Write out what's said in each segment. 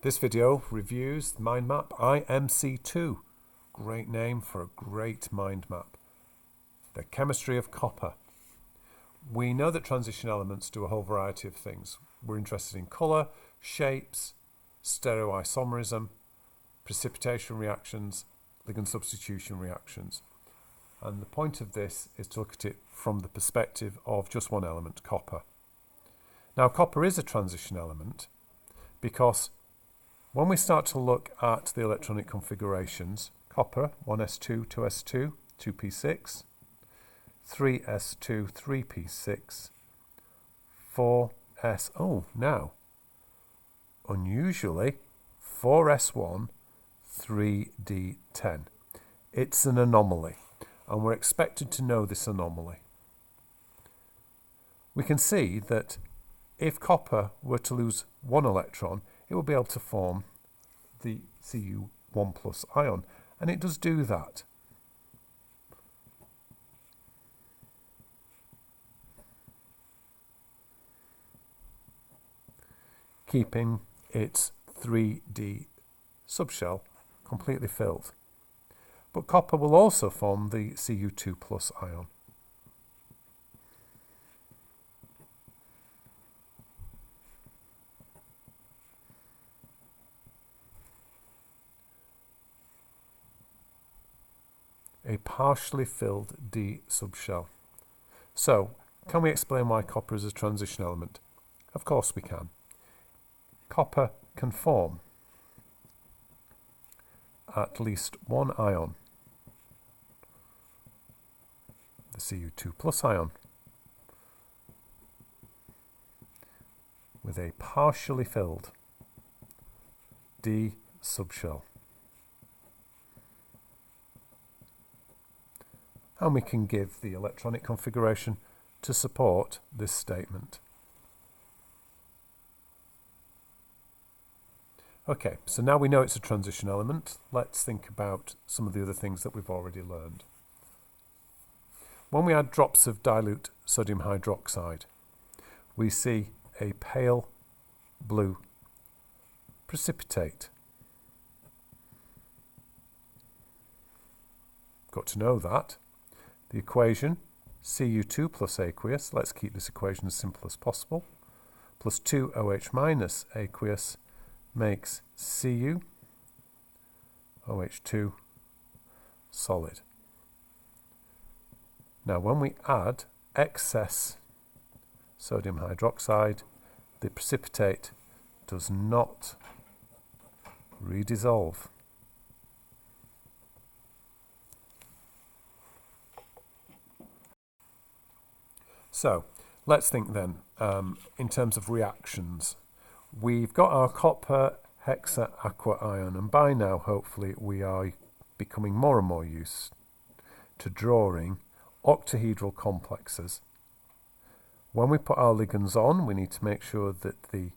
This video reviews the mind map IMC2. Great name for a great mind map. The chemistry of copper. We know that transition elements do a whole variety of things. We're interested in colour, shapes, stereoisomerism, precipitation reactions, ligand substitution reactions. And the point of this is to look at it from the perspective of just one element, copper. Now, copper is a transition element because when we start to look at the electronic configurations, copper 1s2, 2s2, 2p6, 3s2, 3p6, 4s, now, unusually, 4s1, 3d10. It's an anomaly, and we're expected to know this anomaly. We can see that if copper were to lose one electron, it will be able to form the Cu1 plus ion, and it does do that. Keeping its 3D subshell completely filled. But copper will also form the Cu2 plus ion. A partially filled D subshell. So, can we explain why copper is a transition element? Of course we can. Copper can form at least one ion, the Cu2 plus ion, with a partially filled D subshell. And we can give the electronic configuration to support this statement. Okay, so now we know it's a transition element. Let's think about some of the other things that we've already learned. When we add drops of dilute sodium hydroxide, we see a pale blue precipitate. Got to know that. The equation, Cu2 plus aqueous, let's keep this equation as simple as possible, plus 2OH minus aqueous makes Cu, OH2, solid. Now when we add excess sodium hydroxide, the precipitate does not redissolve. So, let's think then in terms of reactions. We've got our copper hexa aqua ion, and by now, hopefully, we are becoming more and more used to drawing octahedral complexes. When we put our ligands on, we need to make sure that the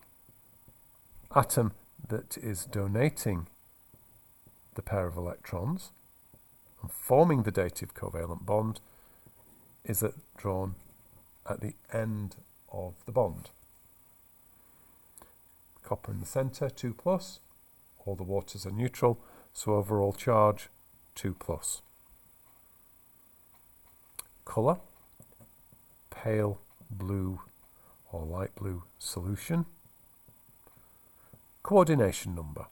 atom that is donating the pair of electrons and forming the dative covalent bond is drawn at the end of the bond. Copper in the centre, 2 plus. All the waters are neutral, so overall charge 2 plus. Colour, pale blue or light blue solution. Coordination number.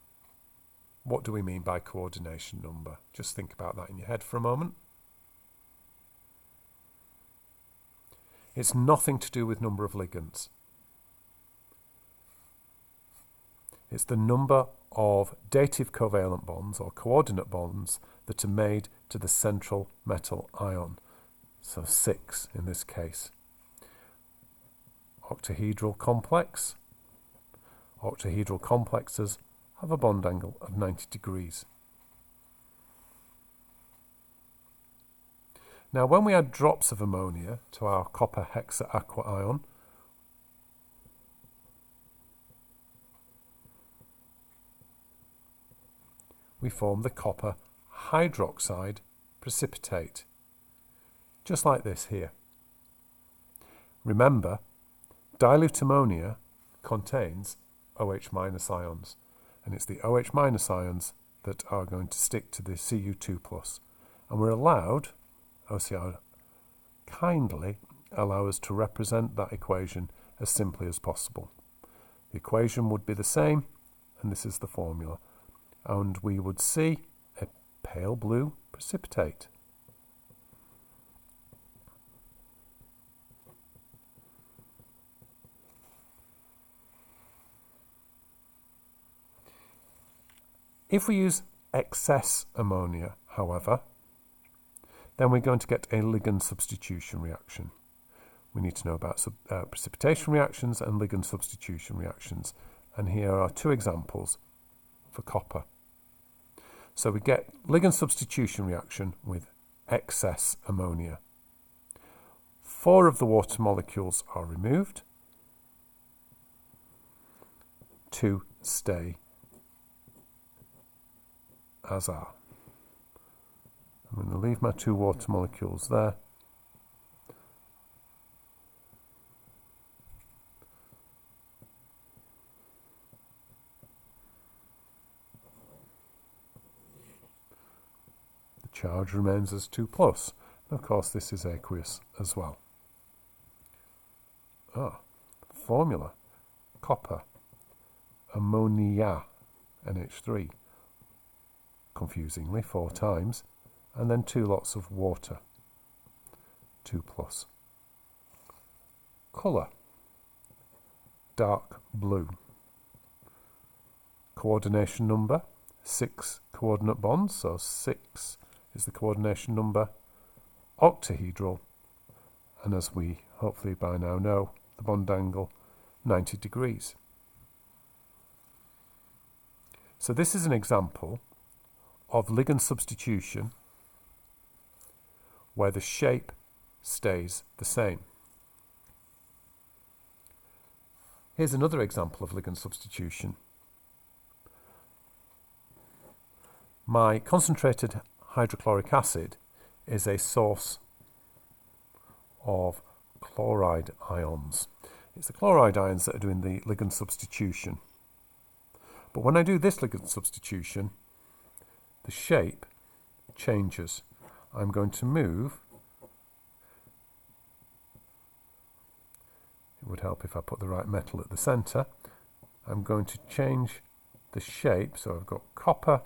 What do we mean by coordination number? Just think about that in your head for a moment. It's nothing to do with number of ligands. It's the number of dative covalent bonds or coordinate bonds that are made to the central metal ion. So 6 in this case. Octahedral complex. Octahedral complexes have a bond angle of 90 degrees. Now, when we add drops of ammonia to our copper hexa aqua ion, we form the copper hydroxide precipitate, just like this here. Remember, dilute ammonia contains OH minus ions. and it's the OH minus ions that are going to stick to the Cu2 plus. And we're allowed, OCR kindly allow us to represent that equation as simply as possible. The equation would be the same, and this is the formula. And we would see a pale blue precipitate. If we use excess ammonia, however, then we're going to get a ligand substitution reaction. We need to know about precipitation reactions and ligand substitution reactions. And here are two examples for copper. So we get ligand substitution reaction with excess ammonia. 4 of the water molecules are removed. 2 stay as are. I'm going to leave my 2 water molecules there. The charge remains as 2 plus. And of course this is aqueous as well. Formula. Copper. Ammonia. NH3. Confusingly 4 times, and then 2 lots of water, 2 plus. Colour, dark blue. Coordination number, 6 coordinate bonds, so 6 is the coordination number, octahedral, and as we hopefully by now know, the bond angle 90 degrees. So this is an example of ligand substitution where the shape stays the same. Here's another example of ligand substitution. My concentrated hydrochloric acid is a source of chloride ions. It's the chloride ions that are doing the ligand substitution. But when I do this ligand substitution, the shape changes. I'm going to move. It would help if I put the right metal at the centre. I'm going to change the shape. So I've got copper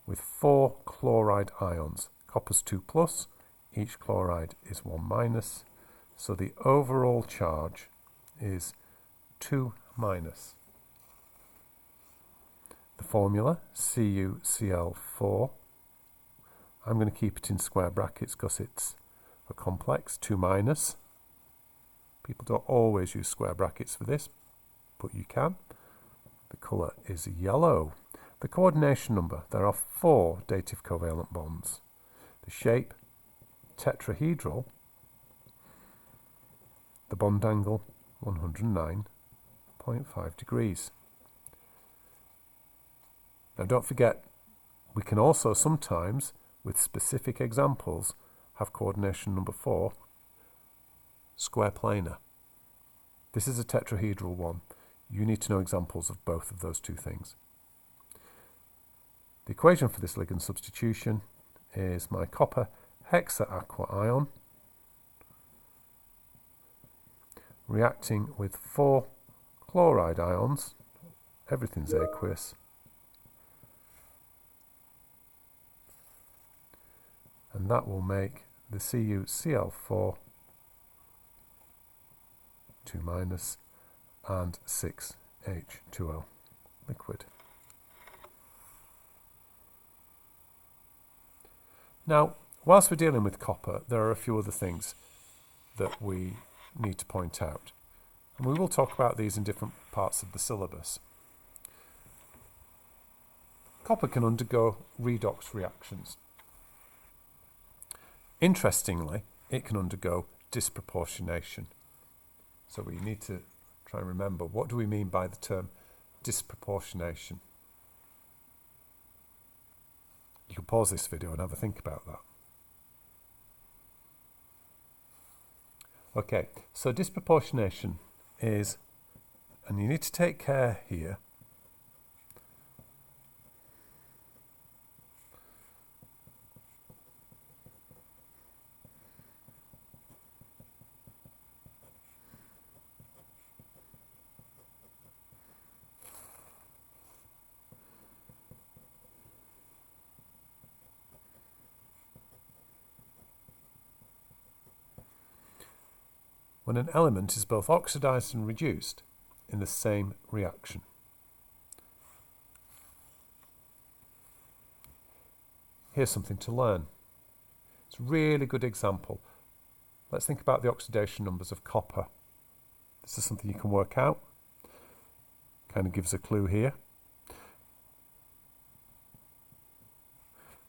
with 4 chloride ions. Copper's 2 plus, each chloride is 1 minus. So the overall charge is 2 minus. The formula, CuCl4, I'm going to keep it in square brackets because it's a complex, 2 minus. People don't always use square brackets for this, but you can. The colour is yellow. The coordination number, there are 4 dative covalent bonds. The shape, tetrahedral. The bond angle, 109.5 degrees. Now don't forget, we can also sometimes, with specific examples, have coordination number 4, square planar. This is a tetrahedral one. You need to know examples of both of those 2 things. The equation for this ligand substitution is my copper hexaaqua ion reacting with 4 chloride ions. Everything's aqueous. And that will make the CuCl4 2 minus and 6H2O liquid. Now, whilst we're dealing with copper, there are a few other things that we need to point out. And we will talk about these in different parts of the syllabus. Copper can undergo redox reactions. Interestingly, it can undergo disproportionation. So we need to try and remember, what do we mean by the term disproportionation? You can pause this video and have a think about that. Okay, so disproportionation is, and you need to take care here, when an element is both oxidized and reduced in the same reaction. Here's something to learn. It's a really good example. Let's think about the oxidation numbers of copper. This is something you can work out. Kind of gives a clue here.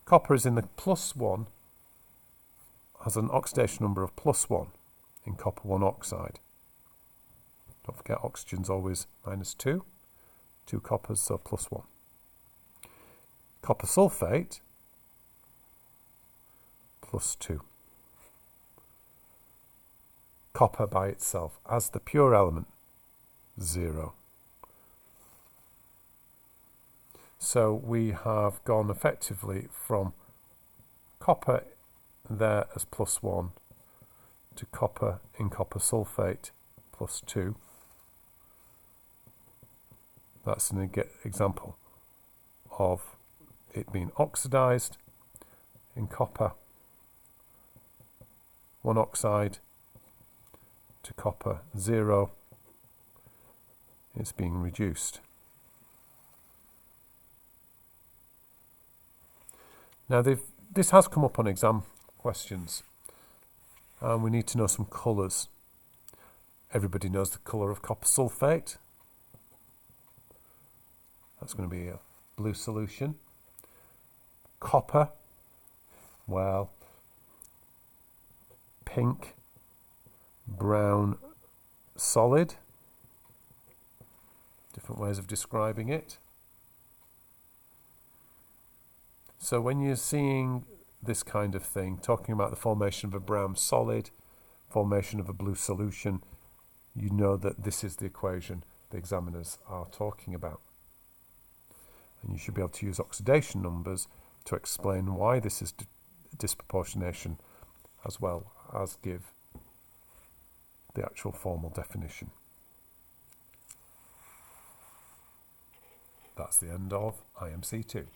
Copper is in the +1, has an oxidation number of +1 in copper 1 oxide. Don't forget oxygen's always -2. 2 coppers, so +1. Copper sulfate, +2. Copper by itself, as the pure element, 0. So we have gone effectively from copper there as +1 to copper in copper sulfate +2. That's an example of it being oxidized in copper 1 oxide to copper 0. It's being reduced. Now this has come up on exam questions, and we need to know some colours. Everybody knows the colour of copper sulfate. That's going to be a blue solution. Copper, well, pink, brown, solid. Different ways of describing it. So when you're seeing this kind of thing, talking about the formation of a brown solid, formation of a blue solution, you know that this is the equation the examiners are talking about. And you should be able to use oxidation numbers to explain why this is disproportionation, as well as give the actual formal definition. That's the end of IMC2.